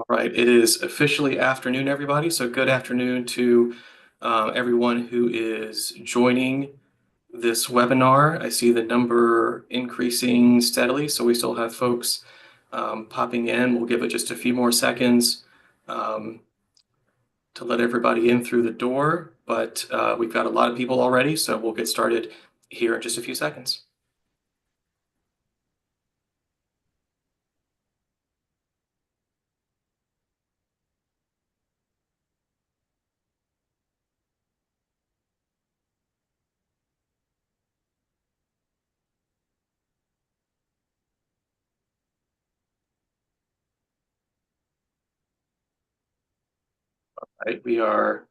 Right, it is officially afternoon, everybody. So good afternoon to everyone who is joining this webinar. I see the number increasing steadily, so we still have folks popping in. We'll give it just a few more seconds um, to let everybody in through the door, but we've got a lot of people already, so we'll get started here in just a few seconds. Right, we are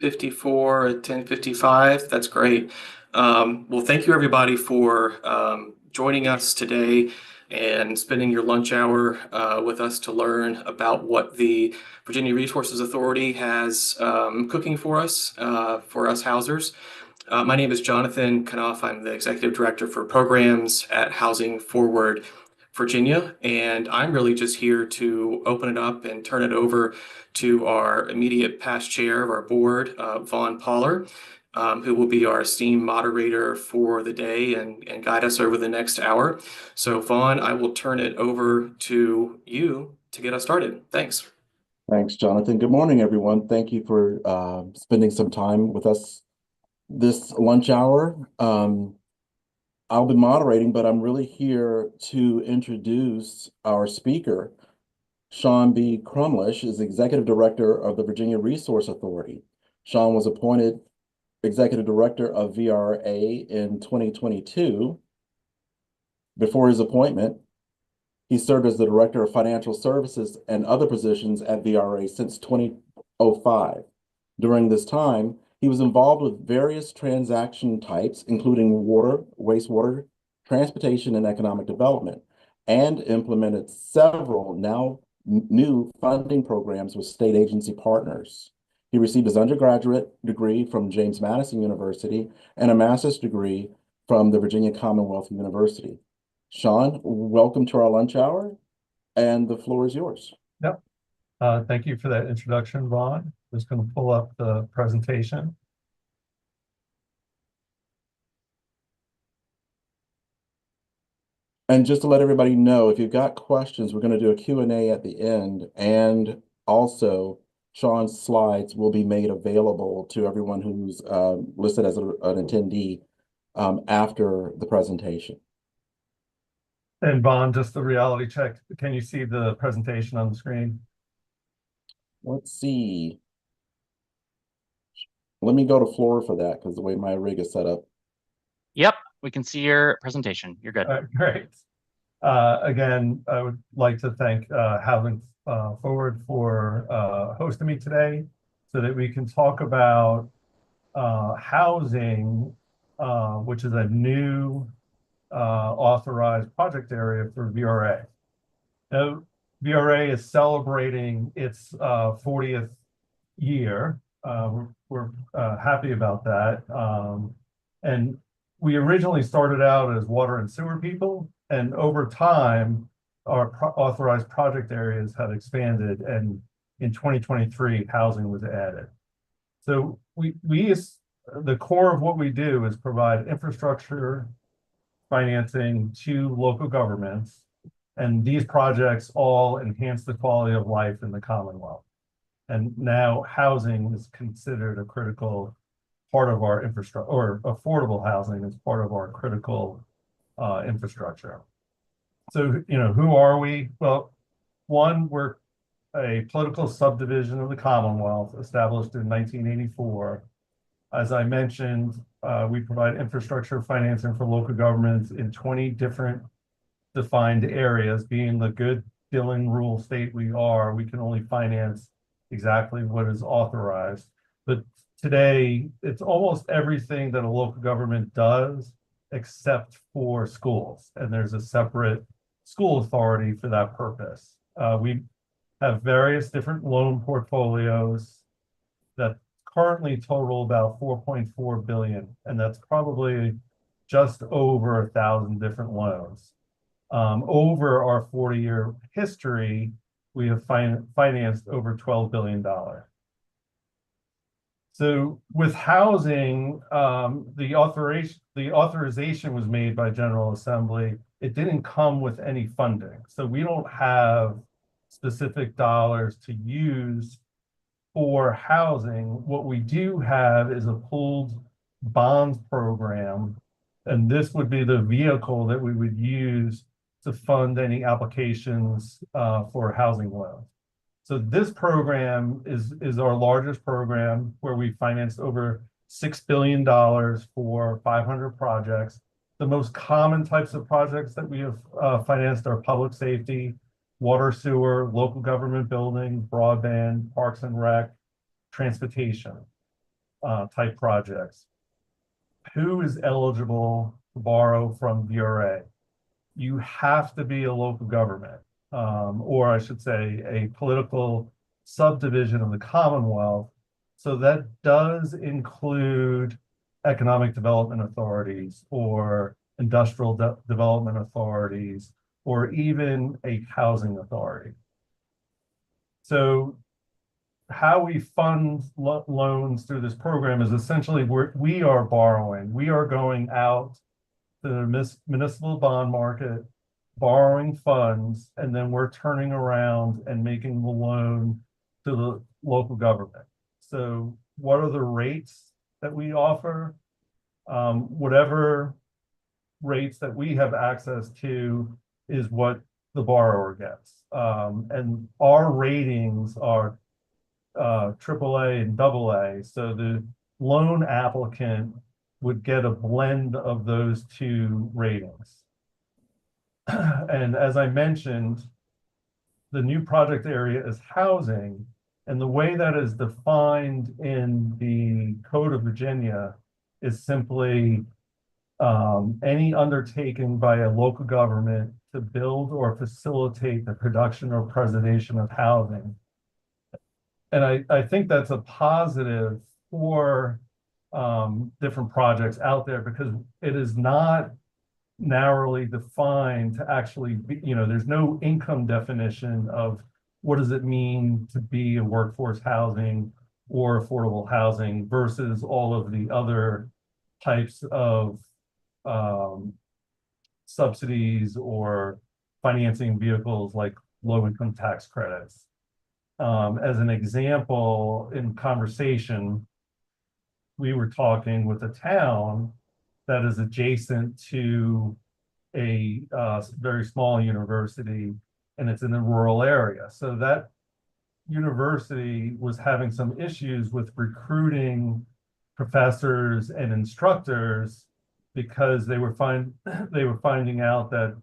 54 at 10:55. That's great. Well, thank you everybody for joining us today and spending your lunch hour with us to learn about what the Virginia Resources Authority has cooking for us housers. My name is Jonathan Knopf. I'm the Executive Director for Programs at Housing Forward Virginia, and I'm really just here to open it up and turn it over to our immediate past chair of our board, Vaughn Poller, who will be our esteemed moderator for the day and guide us over the next hour. So Vaughn, I will turn it over to you to get us started. Thanks. Thanks, Jonathan. Good morning, everyone. Thank you for spending some time with us this lunch hour. I'll be moderating, but I'm really here to introduce our speaker. Shawn B. Crumlish is Executive Director of the Virginia Resource Authority. Shawn was appointed Executive Director of VRA in 2022. Before his appointment, he served as the Director of Financial Services and other positions at VRA since 2005. During this time, he was involved with various transaction types, including water, wastewater, transportation, and economic development, and implemented several now new funding programs with state agency partners. He received his undergraduate degree from James Madison University and a master's degree from the Virginia Commonwealth University. Shawn, welcome to our lunch hour, and the floor is yours. Yep. Thank you for that introduction, Vaughn. I'm just going to pull up the presentation. And just to let everybody know, if you've got questions, we're going to do a Q&A at the end, and also Shawn's slides will be made available to everyone who's listed as an attendee after the presentation. And Vaughn, just the reality check. Can you see the presentation on the screen? Let's see. Let me go to Flora for that because the way my rig is set up. Yep, we can see your presentation. You're good. Great. Again, I would like to thank Housing Forward for hosting me today so that we can talk about housing, which is a new authorized project area for VRA. Now, VRA is celebrating its 40th year. We're happy about that. And we originally started out as water and sewer people, and over time, our authorized project areas have expanded, and in 2023, housing was added. So the core of what we do is provide infrastructure financing to local governments, and these projects all enhance the quality of life in the Commonwealth. And now housing is considered a critical part of our infrastructure, or affordable housing is part of our critical infrastructure. So, who are we? Well, one, we're a political subdivision of the Commonwealth established in 1984. As I mentioned, we provide infrastructure financing for local governments in 20 different defined areas. Being the good billing rule state we are, we can only finance exactly what is authorized. But today, it's almost everything that a local government does except for schools. And there's a separate school authority for that purpose. We have various different loan portfolios that currently total about 4.4 billion, and that's probably just over 1,000 different loans. Over our 40-year history, we have financed over $12 billion. So with housing, the authorization was made by General Assembly. It didn't come with any funding. So we don't have specific dollars to use for housing. What we do have is a pooled bonds program, and this would be the vehicle that we would use to fund any applications for housing loans. So this program is our largest program, where we financed over $6 billion for 500 projects. The most common types of projects that we have financed are public safety, water, sewer, local government building, broadband, parks and rec, transportation type projects. Who is eligible to borrow from VRA? You have to be a local government, or I should say a political subdivision of the Commonwealth. So that does include economic development authorities or industrial development authorities, or even a housing authority. So how we fund loans through this program is essentially we are borrowing. We are going out to the municipal bond market, borrowing funds, and then we're turning around and making the loan to the local government. So what are the rates that we offer? Whatever rates that we have access to is what the borrower gets. And our ratings are AAA and AA. So the loan applicant would get a blend of those two ratings. And as I mentioned, the new project area is housing, and the way that is defined in the Code of Virginia is simply any undertaking by a local government to build or facilitate the production or preservation of housing. And I think that's a positive for different projects out there, because it is not narrowly defined to actually be, there's no income definition of what does it mean to be a workforce housing or affordable housing versus all of the other types of subsidies or financing vehicles like low-income tax credits. As an example, in conversation, we were talking with a town that is adjacent to a very small university, and it's in a rural area. So that university was having some issues with recruiting professors and instructors, because they were finding out that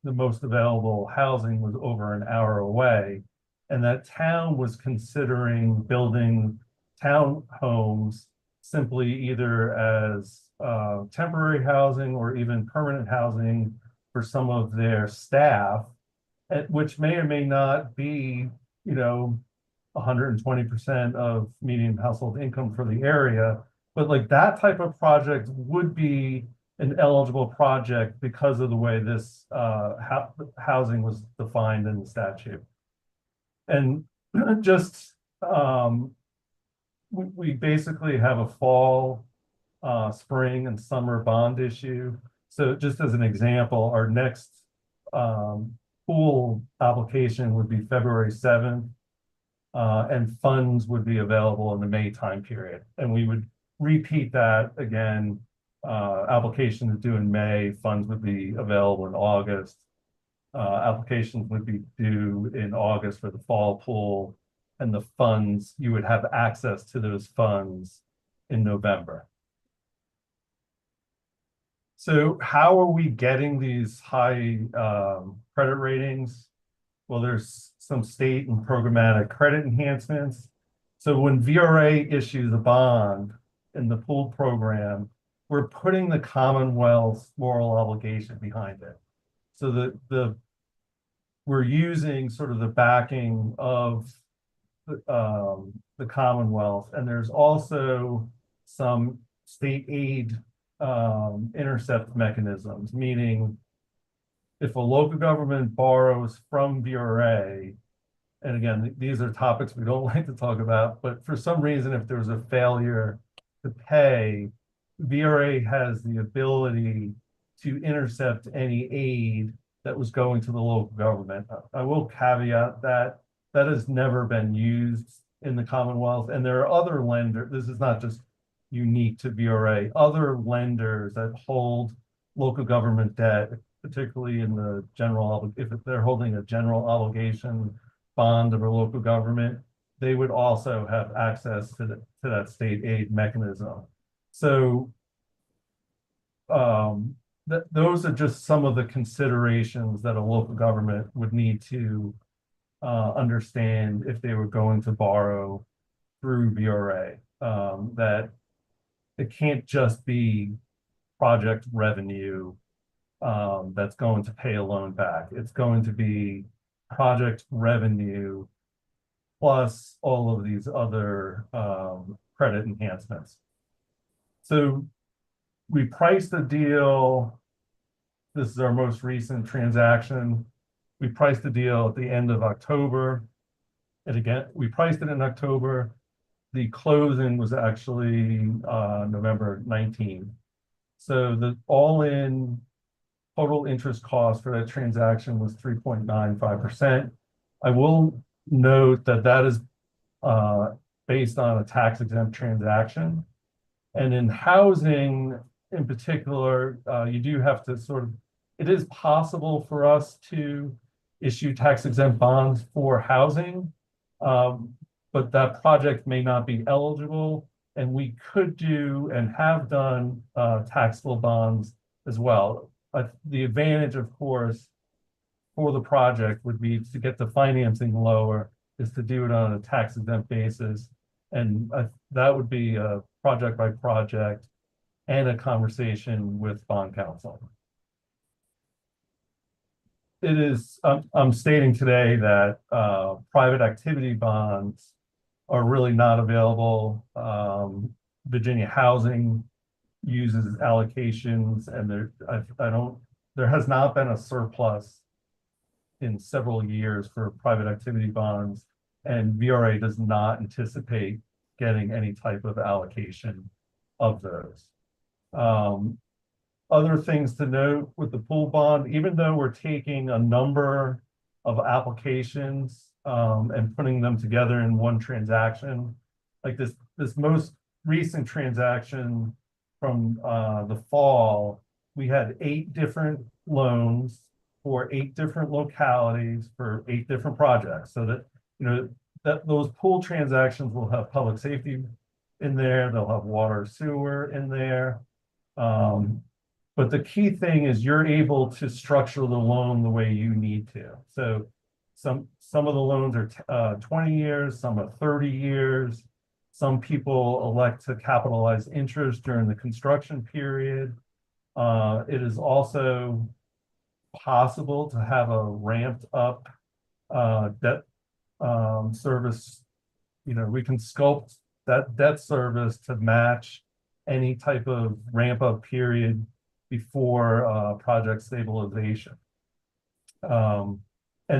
the most available housing was over an hour away, and that town was considering building townhomes simply either as temporary housing or even permanent housing for some of their staff, which may or may not be, 120% of median household income for the area. But like that type of project would be an eligible project because of the way this housing was defined in the statute. And just we basically have a fall, spring, and summer bond issue. So just as an example, our next pool application would be February 7th, and funds would be available in the May time period. And we would repeat that again. Applications due in May, funds would be available in August. Applications would be due in August for the fall pool, and the funds, you would have access to those funds in November. So how are we getting these high credit ratings? Well, there's some state and programmatic credit enhancements. So when VRA issues a bond in the pooled program, we're putting the Commonwealth's moral obligation behind it. So we're using sort of the backing of the Commonwealth, and there's also some state aid intercept mechanisms, meaning if a local government borrows from VRA, and again, these are topics we don't like to talk about, but for some reason, if there's a failure to pay, VRA has the ability to intercept any aid that was going to the local government. I will caveat that that has never been used in the Commonwealth, and there are other lenders. This is not just unique to VRA. Other lenders that hold local government debt, particularly in the general, if they're holding a general obligation bond of a local government, they would also have access to that state aid mechanism. So those are just some of the considerations that a local government would need to understand if they were going to borrow through VRA. That it can't just be project revenue that's going to pay a loan back. It's going to be project revenue plus all of these other credit enhancements. So we priced the deal. This is our most recent transaction. We priced the deal at the end of October. And again, we priced it in October. The closing was actually November 19th. So the all-in total interest cost for that transaction was 3.95%. I will note that that is based on a tax-exempt transaction. And in housing in particular, you do have to it is possible for us to issue tax-exempt bonds for housing, but that project may not be eligible. And we could do and have done taxable bonds as well. The advantage, of course, for the project would be to get the financing lower, is to do it on a tax-exempt basis. And that would be a project by project and a conversation with bond counsel. It is, I'm stating today that private activity bonds are really not available. Virginia Housing uses allocations, and there has not been a surplus in several years for private activity bonds, and VRA does not anticipate getting any type of allocation of those. Other things to note with the pool bond, even though we're taking a number of applications and putting them together in one transaction, like this most recent transaction from the fall, we had 8 different loans for 8 different localities for 8 different projects. So that, that those pool transactions will have public safety in there, they'll have water, sewer in there. But the key thing is you're able to structure the loan the way you need to. So some of the loans are 20 years, some are 30 years. Some people elect to capitalize interest during the construction period. It is also possible to have a ramped up debt service. We can sculpt that debt service to match any type of ramp up period before project stabilization. And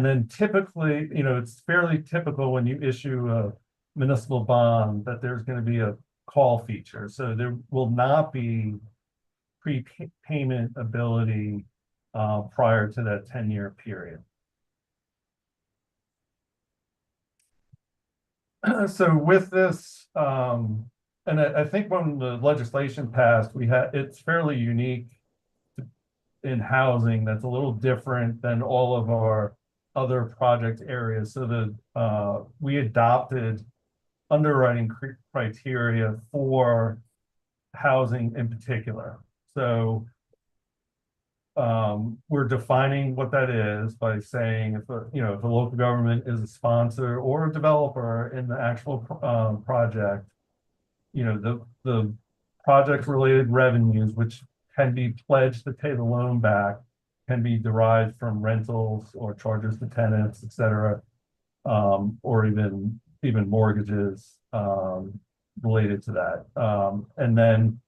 then typically, it's fairly typical when you issue a municipal bond that there's going to be a call feature. So there will not be prepayment ability prior to that 10-year period. So with this, and I think when the legislation passed, it's fairly unique in housing that's a little different than all of our other project areas. So we adopted underwriting criteria for housing in particular. So we're defining what that is by saying if a local government is a sponsor or a developer in the actual project, the project related revenues, which can be pledged to pay the loan back, can be derived from rentals or charges to tenants, et cetera, or even mortgages related to that. And then,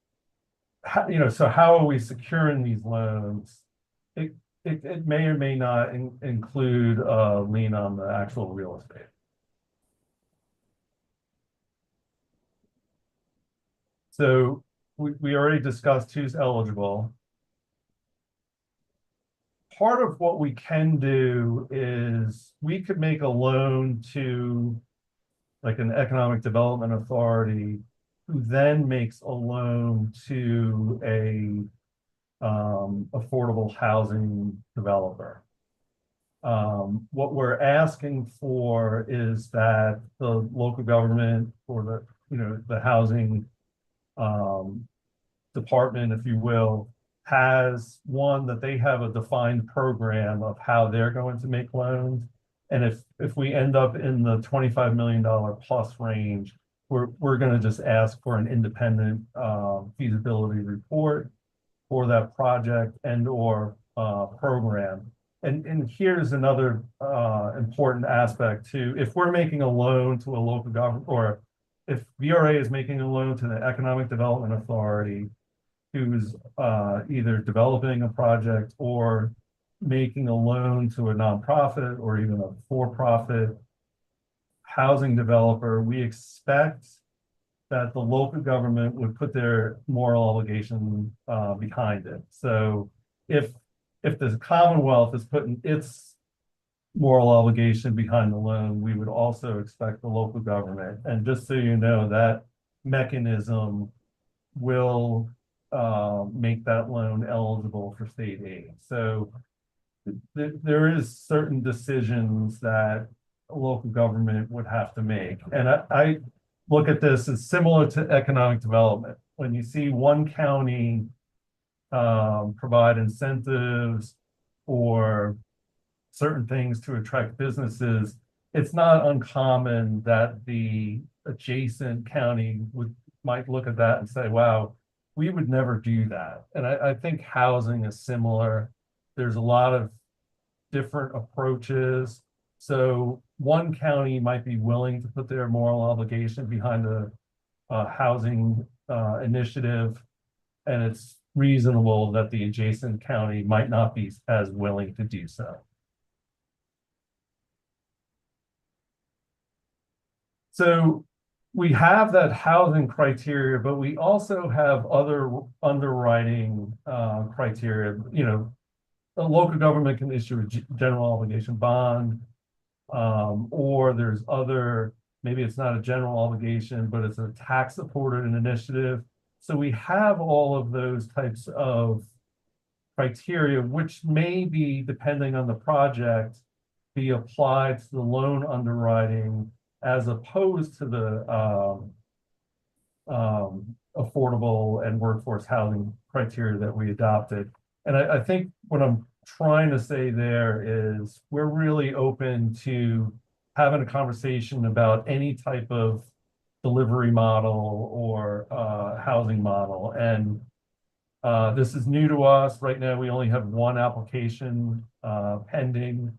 so how are we securing these loans? it may or may not include a lien on the actual real estate. So we already discussed who's eligible. Part of what we can do is we could make a loan to like an economic development authority who then makes a loan to a affordable housing developer. What we're asking for is that the local government or the housing department, if you will, has one that they have a defined program of how they're going to make loans. And if we end up in the $25 million plus range, we're going to just ask for an independent feasibility report for that project and or program. And here's another important aspect too. If we're making a loan to a local government, or if VRA is making a loan to the Economic Development Authority, who's either developing a project or making a loan to a nonprofit or even a for-profit housing developer, we expect that the local government would put their moral obligation behind it. So if the Commonwealth is putting its moral obligation behind the loan, we would also expect the local government. And just so you know, that mechanism will make that loan eligible for state aid. So there is certain decisions that a local government would have to make. And I look at this as similar to economic development. When you see one county provide incentives or certain things to attract businesses, it's not uncommon that the adjacent county might look at that and say, wow, we would never do that. And I think housing is similar. There's a lot of different approaches. So one county might be willing to put their moral obligation behind a housing initiative, and it's reasonable that the adjacent county might not be as willing to do so. So we have that housing criteria, but we also have other underwriting criteria. The local government can issue a general obligation bond, or there's other, maybe it's not a general obligation, but it's a tax supported initiative. So we have all of those types of criteria, which may be, depending on the project, be applied to the loan underwriting as opposed to the affordable and workforce housing criteria that we adopted. And I think what I'm trying to say there is we're really open to having a conversation about any type of delivery model or housing model. And this is new to us. Right now, we only have one application pending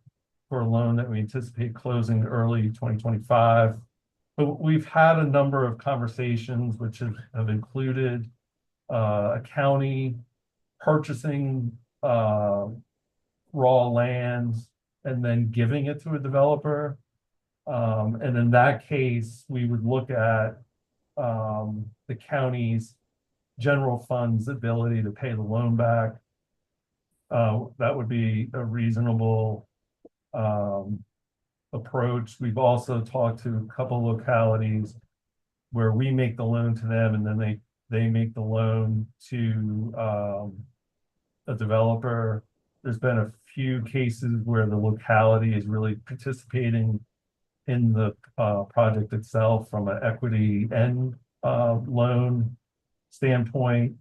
for a loan that we anticipate closing early 2025. But we've had a number of conversations which have included a county purchasing raw land and then giving it to a developer. And in that case, we would look at the county's general fund's ability to pay the loan back. That would be a reasonable approach. We've also talked to a couple localities where we make the loan to them and then they make the loan to a developer. There's been a few cases where the locality is really participating in the project itself from an equity and loan standpoint.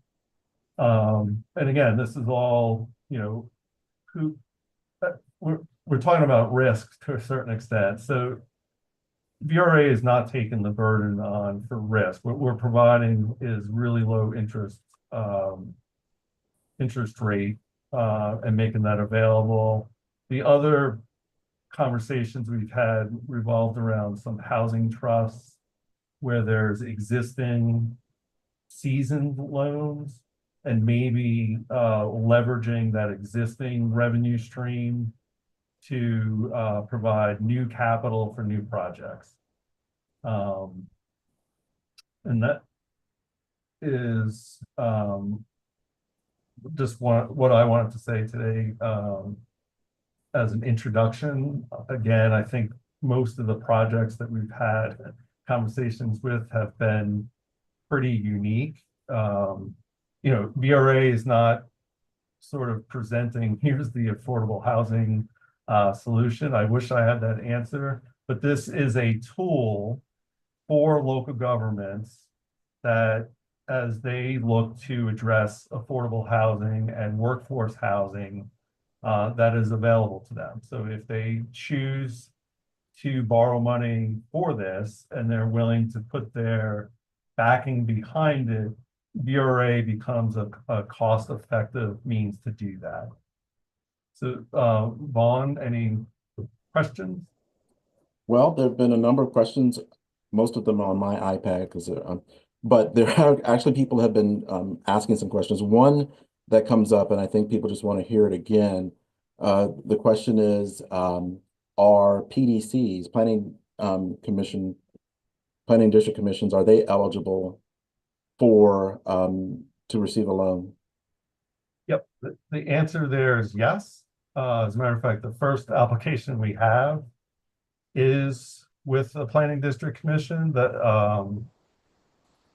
And again, this is all, we're talking about risk to a certain extent. So VRA is not taking the burden on for risk. What we're providing is really low interest rate and making that available. The other conversations we've had revolved around some housing trusts where there's existing seasoned loans and maybe leveraging that existing revenue stream to provide new capital for new projects. And that is just what I wanted to say today as an introduction. Again, I think most of the projects that we've had conversations with have been pretty unique. You know, VRA is not sort of presenting, here's the affordable housing solution. I wish I had that answer, but this is a tool for local governments that, as they look to address affordable housing and workforce housing, that is available to them. So if they choose to borrow money for this and they're willing to put their backing behind it, VRA becomes a cost-effective means to do that. So, Vaughn, any questions? Well, there have been a number of questions, most of them on my iPad, but there have actually people have been asking some questions. One that comes up, and I think people just want to hear it again. The question is, are PDCs, planning district commissions, are they eligible for to receive a loan? Yep, the answer there is yes. As a matter of fact, the first application we have is with the Planning District Commission that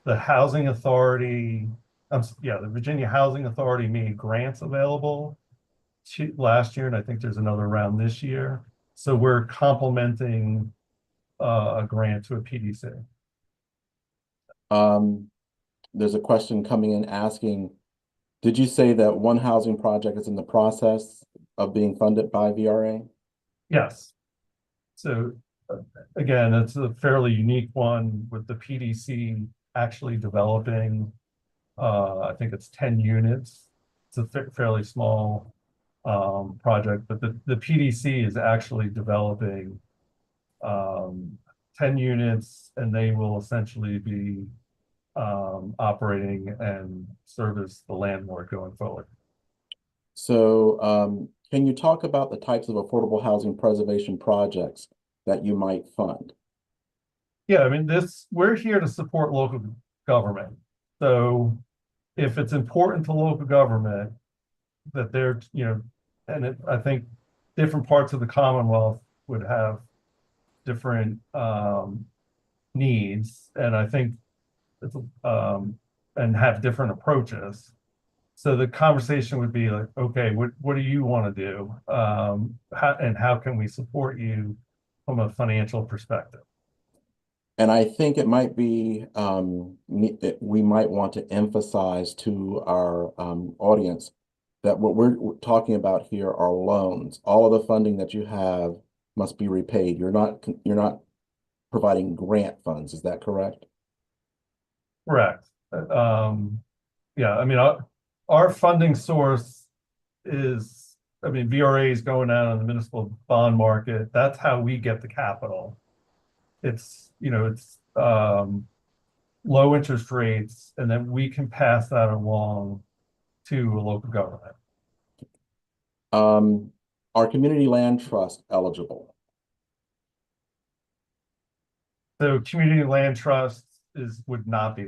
the Housing Authority, the Virginia Housing Authority made grants available last year, and I think there's another round this year. So we're complementing a grant to a PDC. There's a question coming in asking, did you say that one housing project is in the process of being funded by VRA? Yes. So again, it's a fairly unique one with the PDC actually developing, I think it's 10 units. It's a fairly small project, but the PDC is actually developing 10 units, and they will essentially be operating and service the landlord going forward. So can you talk about the types of affordable housing preservation projects that you might fund? Yeah, I mean, we're here to support local government. So if it's important to local government that they're, and I think different parts of the Commonwealth would have different needs, and I think and have different approaches. So the conversation would be like, okay, what do you want to do? How can we support you from a financial perspective? And I think it might be, we might want to emphasize to our audience that what we're talking about here are loans. All of the funding that you have must be repaid. You're not providing grant funds. Is that correct? Correct. Yeah, I mean, our funding source is, I mean, VRA is going out on the municipal bond market. That's how we get the capital. It's, it's low interest rates, and then we can pass that along to a local government. Are community land trusts eligible? So community land trusts would not be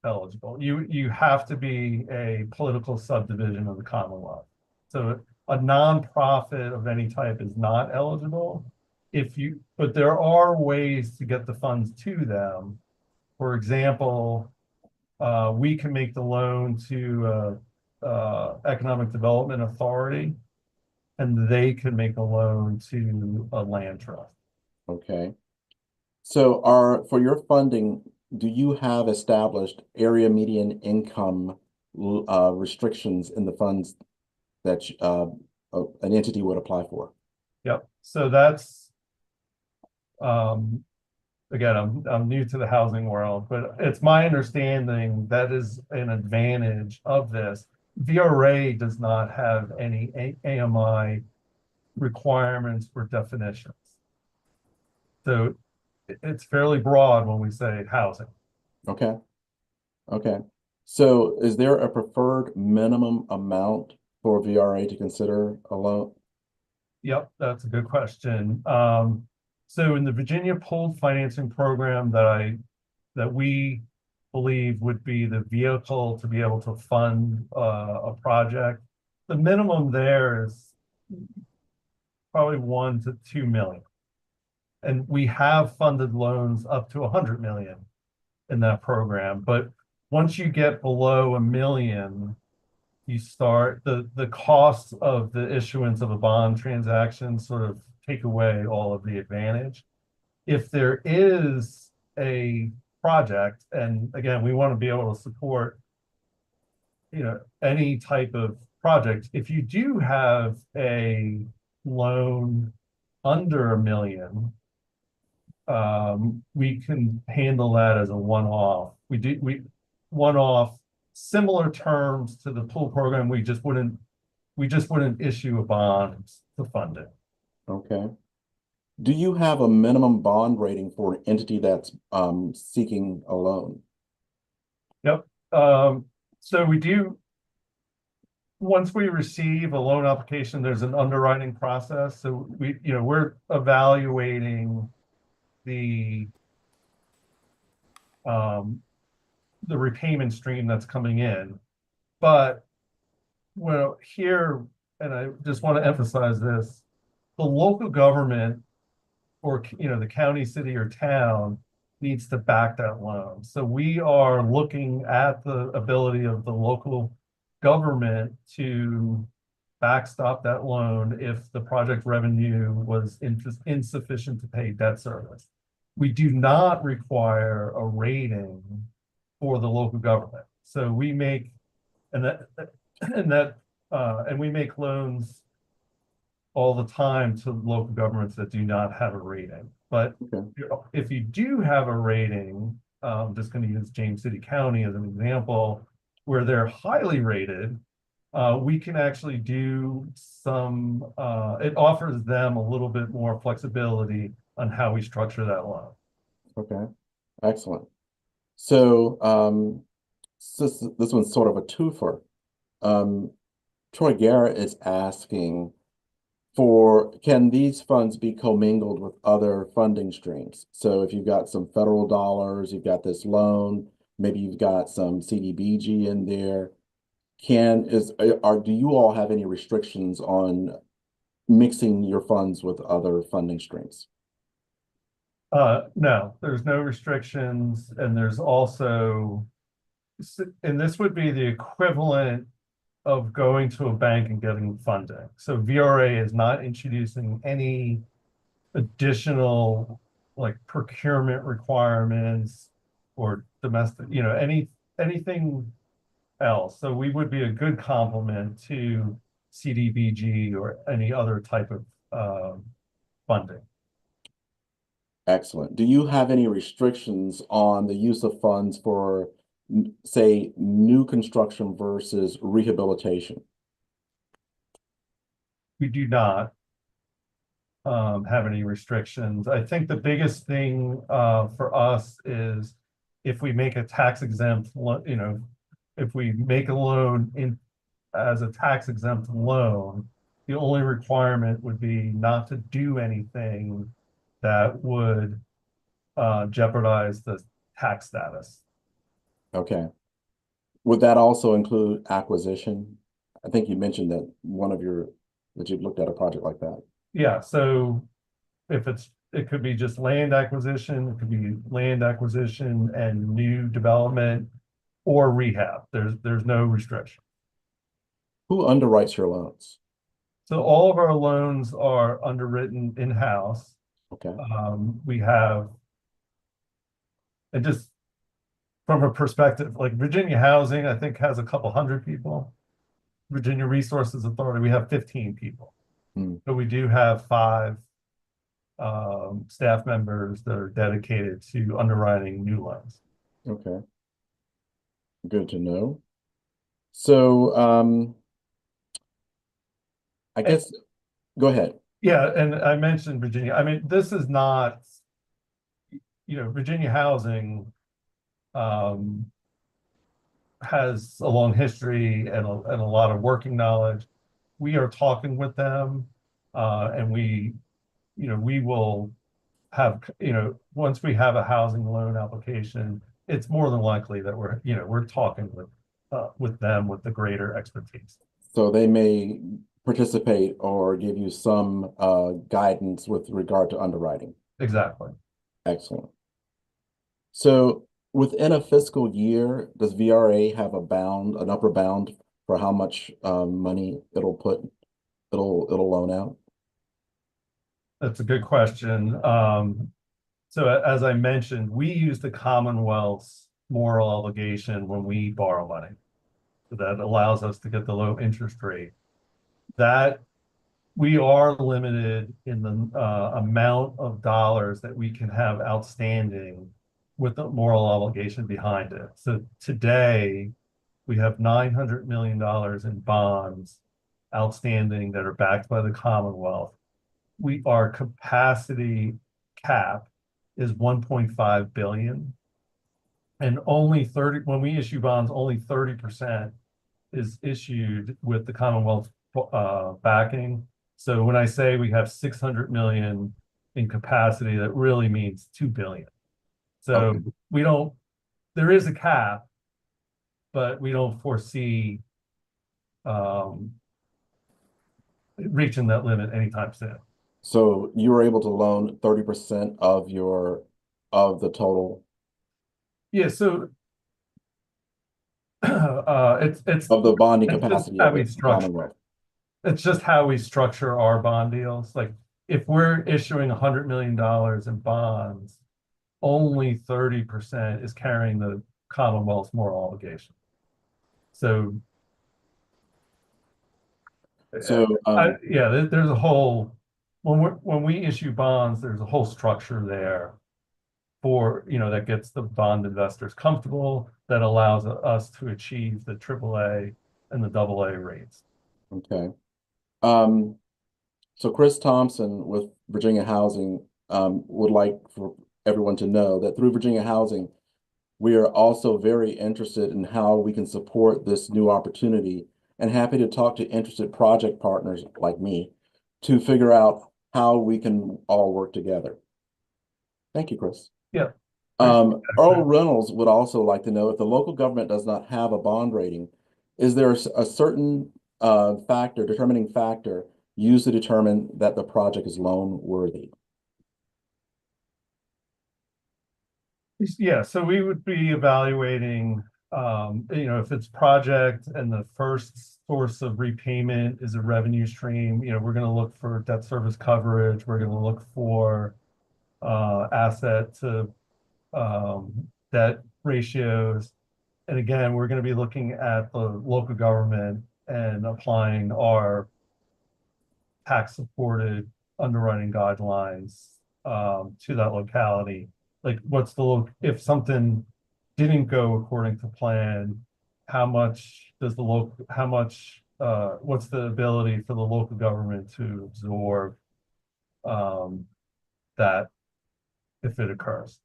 eligible. You have to be a political subdivision of the Commonwealth. So a nonprofit of any type is not eligible. But there are ways to get the funds to them. For example, we can make the loan to Economic Development Authority, and they can make a loan to a land trust. Okay. So for your funding, do you have established area median income restrictions in the funds that an entity would apply for? Yep. So that's, again, I'm new to the housing world, but it's my understanding that is an advantage of this. VRA does not have any AMI requirements or definitions. So it's fairly broad when we say housing. Okay. Okay. So is there a preferred minimum amount for VRA to consider a loan? Yep, that's a good question. So in the Virginia pooled financing program that we believe would be the vehicle to be able to fund a project, the minimum there is probably 1 to 2 million. And we have funded loans up to 100 million in that program. But once you get below 1 million, you start the costs of the issuance of a bond transaction sort of take away all of the advantage. If there is a project, and again, we want to be able to support, any type of project. If you do have a loan under 1 million, we can handle that as a one-off. We one-off, similar terms to the pool program. We just wouldn't issue a bond to fund it. Okay. Do you have a minimum bond rating for an entity that's seeking a loan? Yep. So we do, once we receive a loan application, there's an underwriting process. So we're evaluating the repayment stream that's coming in. But here, and I just want to emphasize this, the local government or the county, city, or town needs to back that loan. So we are looking at the ability of the local government to backstop that loan if the project revenue was insufficient to pay debt service. We do not require a rating for the local government. So we make, and we make loans all the time to local governments that do not have a rating. But if you do have a rating, I'm just going to use James City County as an example, where they're highly rated, we can actually do some, it offers them a little bit more flexibility on how we structure that loan. Okay, excellent. So this one's sort of a twofer. Troy Garrett is asking can these funds be commingled with other funding streams? So if you've got some federal dollars, you've got this loan, maybe you've got some CDBG in there. Do you all have any restrictions on mixing your funds with other funding streams? No, there's no restrictions, and there's also, and this would be the equivalent of going to a bank and getting funding. So VRA is not introducing any additional procurement requirements or domestic, anything else. So we would be a good complement to CDBG or any other type of funding. Excellent. Do you have any restrictions on the use of funds for, say, new construction versus rehabilitation? We do not have any restrictions. I think the biggest thing for us is if we make a tax exempt, if we make a loan as a tax exempt loan, the only requirement would be not to do anything that would jeopardize the tax status. Okay. Would that also include acquisition? I think you mentioned that that you've looked at a project like that. Yeah, so if it could be just land acquisition, it could be land acquisition and new development or rehab. There's no restriction. Who underwrites your loans? So all of our loans are underwritten in-house. Okay. We have, and just from a perspective, like Virginia Housing, I think has a couple hundred people. Virginia Resources Authority, we have 15 people. So we do have 5 staff members that are dedicated to underwriting new loans. Okay. Good to know. So I guess go ahead. Yeah, and I mentioned Virginia. I mean, this is not, Virginia Housing has a long history and a lot of working knowledge. We are talking with them, and we will have, once we have a housing loan application, it's more than likely that we're talking with them with the greater expertise. So they may participate or give you some guidance with regard to underwriting. Exactly. Excellent. So within a fiscal year, does VRA have an upper bound for how much money it'll loan out? That's a good question. So as I mentioned, we use the Commonwealth's moral obligation when we borrow money. So that allows us to get the low interest rate. That we are limited in the amount of dollars that we can have outstanding with the moral obligation behind it. So today, we have $900 million in bonds outstanding that are backed by the Commonwealth. Our capacity cap is 1.5 billion. And when we issue bonds, only 30% is issued with the Commonwealth backing. So when I say we have 600 million in capacity, that really means 2 billion. So Okay. There is a cap, but we don't foresee reaching that limit anytime soon. So you were able to loan 30% of the total Yeah, so it's of the bonding just capacity how of we the structure. Commonwealth. It's just how we structure our bond deals. Like if we're issuing $100 million in bonds, only 30% is carrying the Commonwealth's moral obligation. So So there's a whole when we issue bonds, there's a whole structure there for that gets the bond investors comfortable, that allows us to achieve the AAA and the AA rates. okay. So Chris Thompson with Virginia Housing would like for everyone to know that through Virginia Housing, we are also very interested in how we can support this new opportunity and happy to talk to interested project partners like me to figure out how we can all work together. Thank you, Chris. Yeah. Earl Reynolds would also like to know if the local government does not have a bond rating, is there a certain determining factor used to determine that the project is loan worthy? Yeah, so we would be evaluating, if it's project and the first source of repayment is a revenue stream, we're going to look for debt service coverage. We're going to look for asset to debt ratios. And again, we're going to be looking at the local government and applying our tax supported underwriting guidelines to that locality. Like if something didn't go according to plan, what's the ability for the local government to absorb that if it occurs?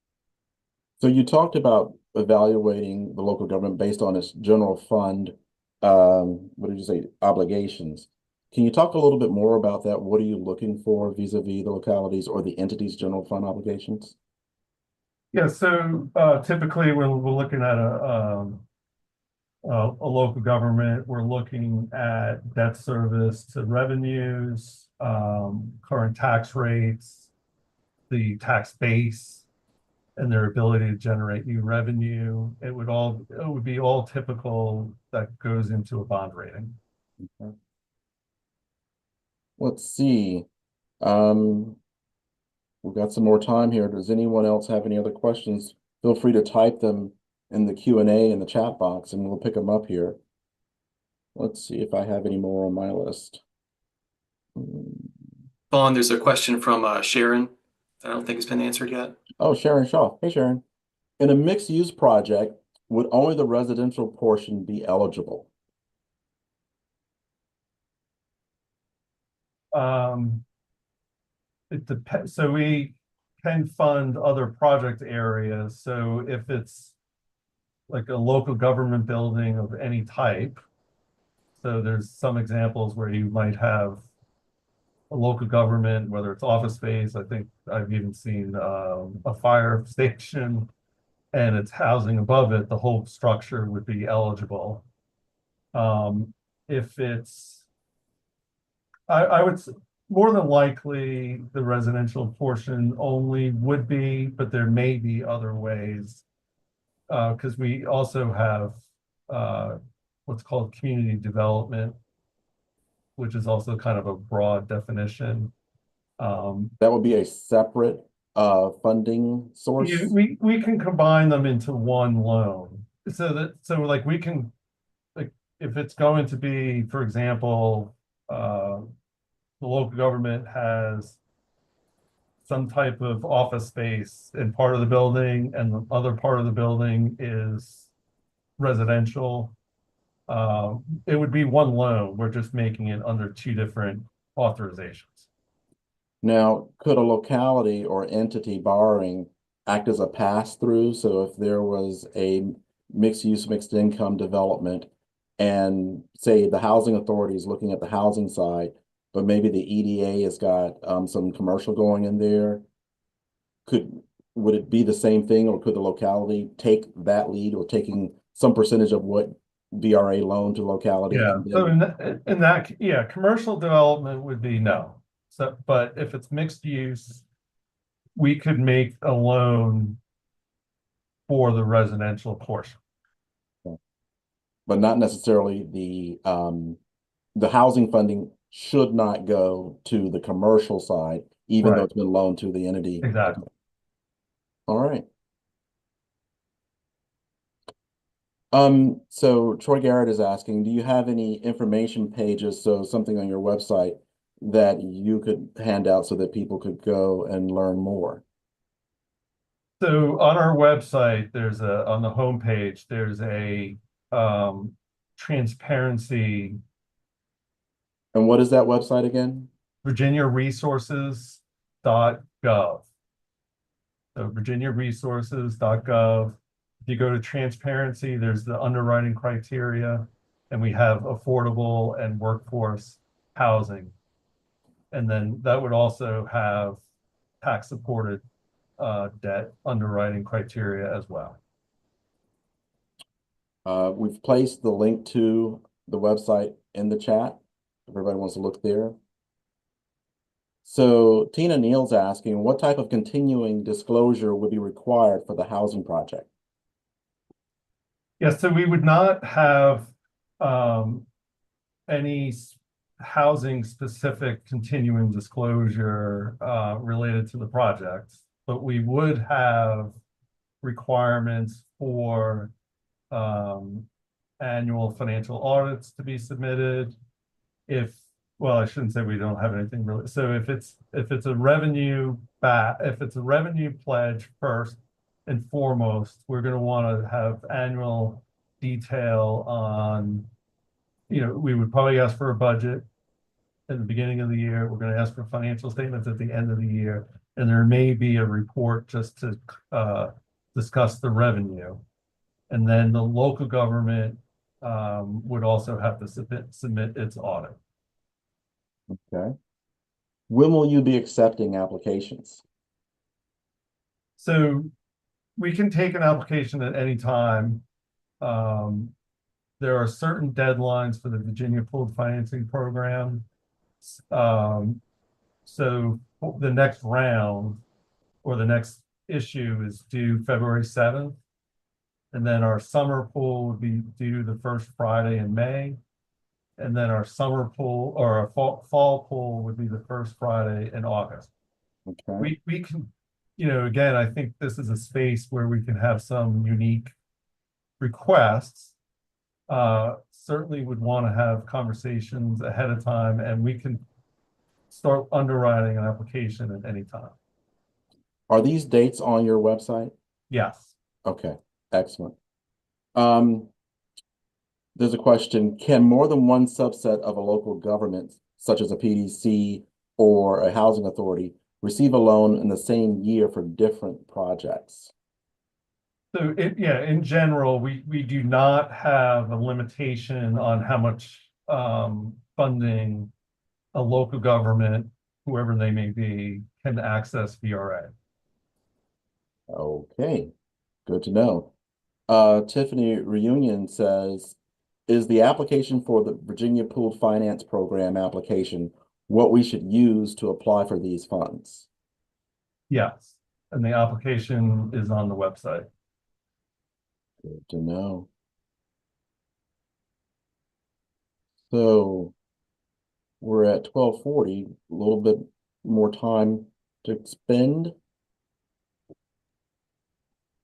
So you talked about evaluating the local government based on its general fund, what did you say, obligations. Can you talk a little bit more about that? What are you looking for vis-a-vis the localities or the entity's general fund obligations? Yeah, so typically when we're looking at a local government, we're looking at debt service to revenues, current tax rates, the tax base, and their ability to generate new revenue. It would be all typical that goes into a bond rating. Okay. Let's see. We've got some more time here. Does anyone else have any other questions? Feel free to type them in the Q&A in the chat box and we'll pick them up here. Let's see if I have any more on my list. Vaughn, there's a question from Sharon that I don't think has been answered yet. Oh, Sharon Shaw. Hey, Sharon. In a mixed-use project, would only the residential portion be eligible? It depends. So we can fund other project areas. So if it's like a local government building of any type. So there's some examples where you might have a local government, whether it's office space. I think I've even seen a fire station and it's housing above it, the whole structure would be eligible. If it's, I would more than likely the residential portion only would be, but there may be other ways. Because we also have what's called community development, which is also kind of a broad definition. That would be a separate funding source. We can combine them into one loan. So like we can, like if it's going to be, for example, the local government has some type of office space in part of the building and the other part of the building is residential. It would be one loan. We're just making it under two different authorizations. Now, could a locality or entity borrowing act as a pass-through? So if there was a mixed-use, mixed-income development and say the housing authority is looking at the housing side, but maybe the EDA has got some commercial going in there, would it be the same thing, or could the locality take that lead or taking some percentage of what VRA loan to locality? Yeah, so in that, yeah, commercial development would be no. So, but if it's mixed use, we could make a loan for the residential portion. But not necessarily the housing funding should not go to the commercial side, even Right. though it's been loaned to the entity. Exactly. All right. So Troy Garrett is asking, do you have any information pages, so something on your website that you could hand out so that people could go and learn more? So on our website, on the homepage, there's a transparency. And what is that website again? VirginiaResources.gov. So VirginiaResources.gov. If you go to transparency, there's the underwriting criteria, and we have affordable and workforce housing. And then that would also have tax supported debt underwriting criteria as well. We've placed the link to the website in the chat. If everybody wants to look there. So Tina Neal's asking, what type of continuing disclosure would be required for the housing project? Yes, so we would not have any housing specific continuing disclosure related to the project, but we would have requirements for annual financial audits to be submitted. Well, I shouldn't say we don't have anything really. So if it's a revenue pledge first and foremost, we're going to want to have annual detail on, we would probably ask for a budget at the beginning of the year. We're going to ask for financial statements at the end of the year, and there may be a report just to discuss the revenue. And then the local government would also have to submit its audit. Okay. When will you be accepting applications? So we can take an application at any time. There are certain deadlines for the Virginia Pooled Financing Program. So the next round or the next issue is due February 7th. And then our summer pool would be due the first Friday in May. And then our summer pool or our fall pool would be the first Friday in August. Okay. We can, again, I think this is a space where we can have some unique requests. Certainly would want to have conversations ahead of time, and we can start underwriting an application at any time. Are these dates on your website? Yes. Okay, excellent. There's a question, can more than one subset of a local government, such as a PDC or a housing authority, receive a loan in the same year for different projects? So yeah, in general, we do not have a limitation on how much funding a local government, whoever they may be, can access VRA. Okay, good to know. Tiffany Reunion says, is the application for the Virginia Pooled Finance Program application what we should use to apply for these funds? Yes, and the application is on the website. Good to know. So we're at 12:40, a little bit more time to spend.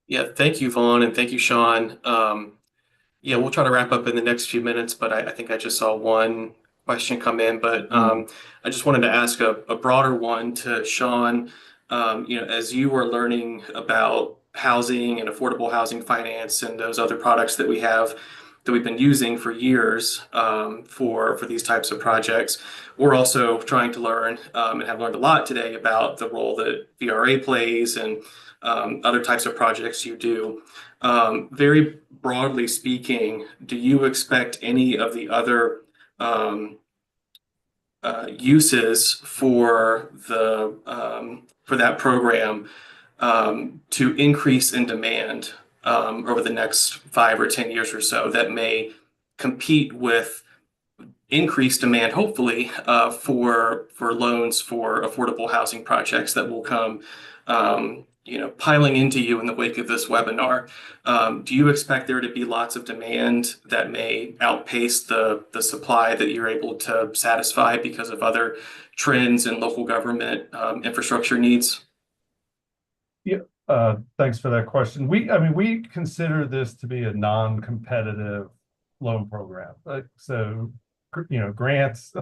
Yeah, thank you, Vaughn, and thank you, Shawn. Yeah, we'll try to wrap up in the next few minutes, but I think I just saw one question come in. But I just wanted to ask a broader one to Shawn. As you were learning about housing and affordable housing finance and those other products that we have that we've been using for years for these types of projects, we're also trying to learn and have learned a lot today about the role that VRA plays and other types of projects you do. Very broadly speaking, do you expect any of the other uses for that program to increase in demand over the next 5 or 10 years or so that may compete with increased demand, hopefully, for loans for affordable housing projects that will come piling into you in the wake of this webinar? Do you expect there to be lots of demand that may outpace the supply that you're able to satisfy because of other trends in local government infrastructure needs? Yeah, thanks for that question. We consider this to be a non-competitive loan program. Grants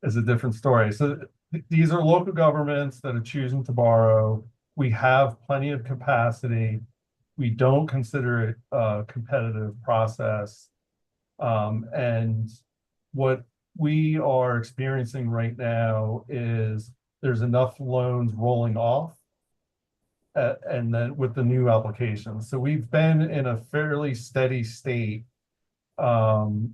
is a different story. So these are local governments that are choosing to borrow. We have plenty of capacity. We don't consider it a competitive process. And what we are experiencing right now is there's enough loans rolling off and then with the new applications. So we've been in a fairly steady state. And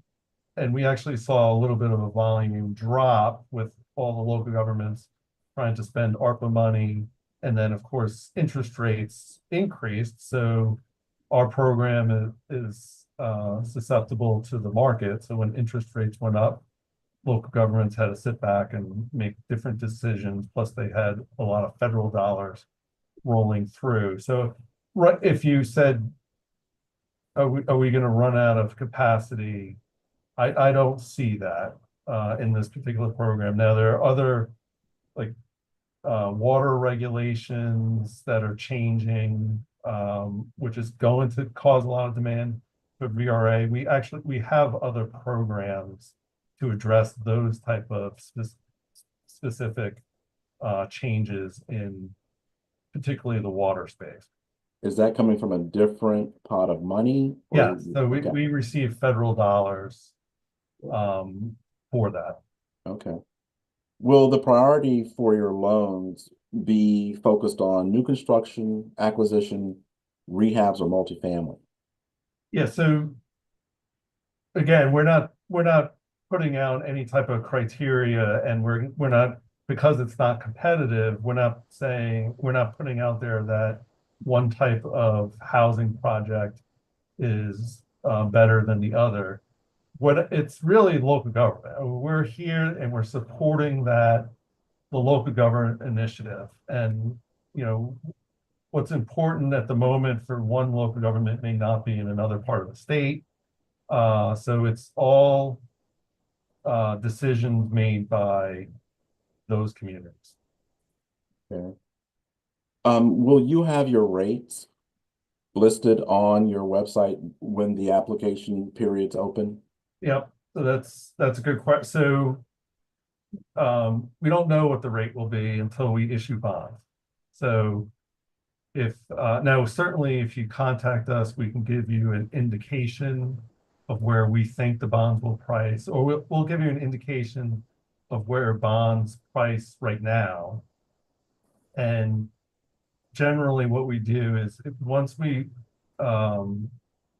we actually saw a little bit of a volume drop with all the local governments trying to spend ARPA money. And then, of course, interest rates increased. So our program is susceptible to the market. So when interest rates went up, local governments had to sit back and make different decisions. Plus, they had a lot of federal dollars rolling through. So if you said, are we going to run out of capacity? I don't see that in this particular program. Now, there are other like water regulations that are changing, which is going to cause a lot of demand for VRA. We have other programs to address those type of specific changes in particularly the water space. Is that coming from a different pot of money? Yeah, so we receive federal dollars for that. Okay. Will the priority for your loans be focused on new construction, acquisition, rehabs, or multifamily? Yeah, so again, we're not putting out any type of criteria, and we're not, because it's not competitive, we're not putting out there that one type of housing project is better than the other. It's really local government. We're here and we're supporting the local government initiative. And what's important at the moment for one local government may not be in another part of the state. So it's all decisions made by those communities. Okay. Will you have your rates listed on your website when the application period's open? Yep. So that's a good question. So we don't know what the rate will be until we issue bonds. So now certainly if you contact us, we can give you an indication of where we think the bonds will price, or we'll give you an indication of where bonds price right now. And generally what we do is once we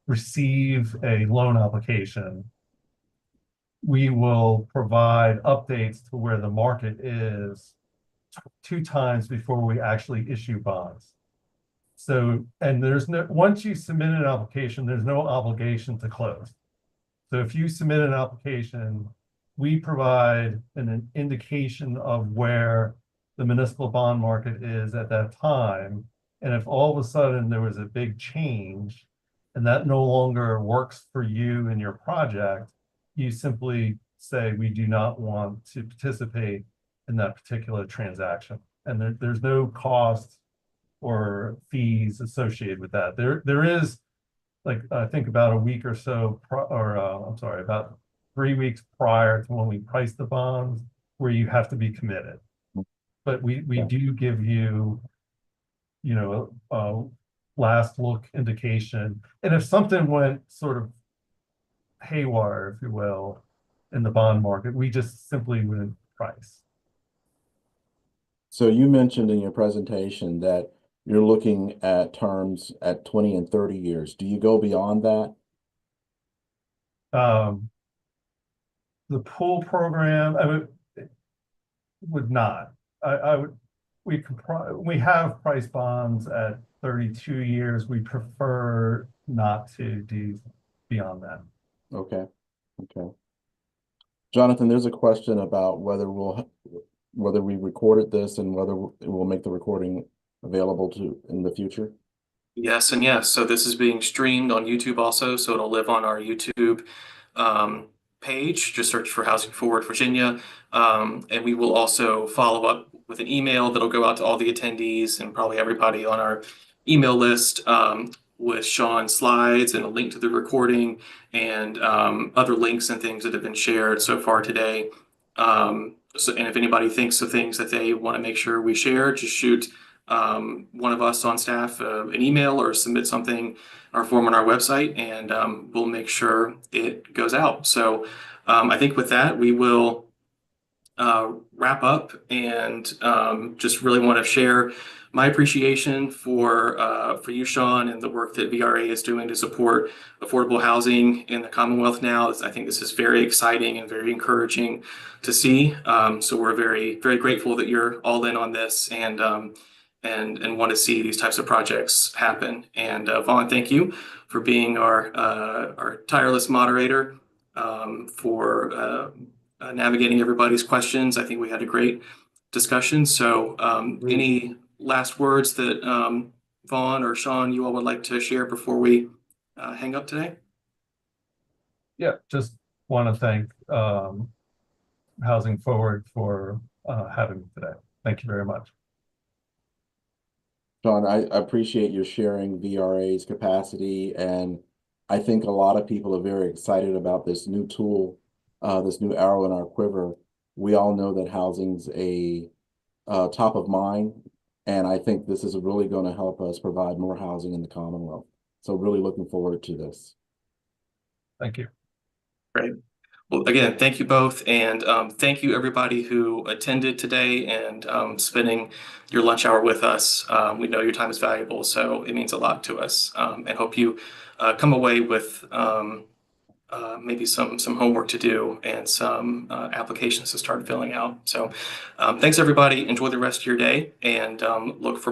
receive a loan application, we will provide updates to where the market is 2 times before we actually issue bonds. So, and once you submit an application, there's no obligation to close. So if you submit an application, we provide an indication of where the municipal bond market is at that time. And if all of a sudden there was a big change and that no longer works for you and your project, you simply say, we do not want to participate in that particular transaction. And there's no cost or fees associated with that. There is, like, I think about a week or so, I'm sorry, about 3 weeks prior to when we price the bonds, where you have to be committed. But we do give you, a last look indication. And if something went sort of haywire, if you will, in the bond market, we just simply wouldn't price. So you mentioned in your presentation that you're looking at terms at 20 and 30 years. Do you go beyond that? The pool program, would not. We have price bonds at 32 years. We prefer not to do beyond that. Okay. Jonathan, there's a question about whether we recorded this and whether we'll make the recording available in the future. Yes and yes. So this is being streamed on YouTube also, so it'll live on our YouTube page. Just search for Housing Forward Virginia, and we will also follow up with an email that'll go out to all the attendees and probably everybody on our email list with Shawn's slides and a link to the recording and other links and things that have been shared so far today. And if anybody thinks of things that they want to make sure we share, just shoot one of us on staff an email or submit something, our form on our website, and we'll make sure it goes out. So I think with that, we will wrap up and just really want to share my appreciation for you, Shawn, and the work that VRA is doing to support affordable housing in the Commonwealth now. I think this is very exciting and very encouraging to see. So we're very, very grateful that you're all in on this and want to see these types of projects happen. And Vaughn, thank you for being our tireless moderator for navigating everybody's questions. I think we had a great discussion. So any last words that Vaughn or Shawn, you all would like to share before we hang up today? Yeah, just want to thank Housing Forward for having me today. Thank you very much. Shawn, I appreciate your sharing VRA's capacity, and I think a lot of people are very excited about this new tool, this new arrow in our quiver. We all know that housing's a top of mind, and I think this is really going to help us provide more housing in the Commonwealth. So really looking forward to this. Thank you. Great. Well, again, thank you both. And thank you, everybody who attended today and spending your lunch hour with us. We know your time is valuable, so it means a lot to us. And hope you come away with maybe some homework to do and some applications to start filling out. So thanks, everybody. Enjoy the rest of your day and look for